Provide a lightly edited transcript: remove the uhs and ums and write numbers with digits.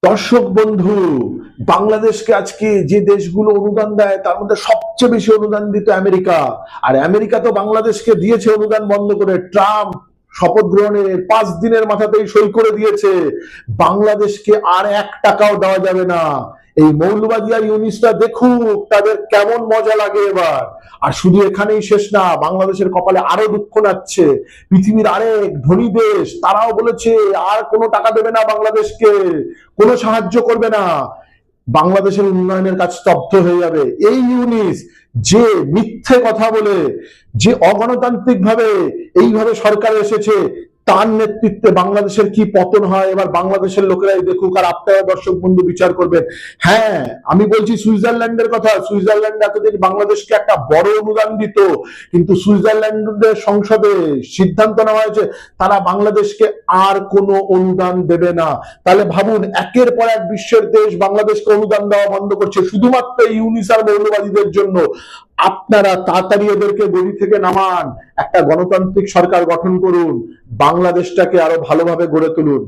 দর্শক বন্ধু, বাংলাদেশকে আজকে যে দেশগুলো অনুদান দেয় তার মধ্যে সবচেয়ে বেশি অনুদান দিত আমেরিকা। আর আমেরিকা তো বাংলাদেশকে দিয়েছে অনুদান বন্ধ করে। ট্রাম্প শপথ গ্রহণের 5 দিনের মাথাতেই সই করে দিয়েছে বাংলাদেশকে আর 1 টাকাও দেওয়া যাবে না। এই মৌলবাদী আর ইউনিসটা দেখুক তাদের কেমন মজা লাগে এবার। আর শুধু এখানেই শেষ না, বাংলাদেশের কপালে আরো দুঃখ নাচ্ছে। পৃথিবীর আরেক ধনী দেশ তারাও বলেছে আর কোনো টাকা দেবে না বাংলাদেশকে, কোনো সাহায্য করবে না। বাংলাদেশের উন্নয়নের কাজ স্তব্ধ হয়ে যাবে। এই ইউনিস যে মিথ্যে কথা বলে, যে অগণতান্ত্রিক ভাবে এইভাবে সরকার এসেছে, তার নেতৃত্বে বাংলাদেশের কি পতন হয় এবার বাংলাদেশের লোকেরাই দেখুক, আর আপনারা দর্শক বন্ধু বিচার করবেন। হ্যাঁ, আমি বলছি সুইজারল্যান্ডের কথা। সুইজারল্যান্ড এতদিন বাংলাদেশকে একটা বড় অনুদান দিত, কিন্তু সুইজারল্যান্ডের সংসদে সিদ্ধান্ত নেওয়া হয়েছে তারা বাংলাদেশকে আর কোনো অনুদান দেবে না। তাহলে ভাবুন, একের পর এক বিশ্বের দেশ বাংলাদেশকে অনুদান দেওয়া বন্ধ করছে শুধুমাত্র ইউনিস আর মৌলবাদীদের জন্য। আপনারা তাড়াতাড়ি এদেরকে গদি থেকে নামান, একটা গণতান্ত্রিক সরকার গঠন করুন, বাংলাদেশটাকে আরো ভালোভাবে গড়ে তুলুন।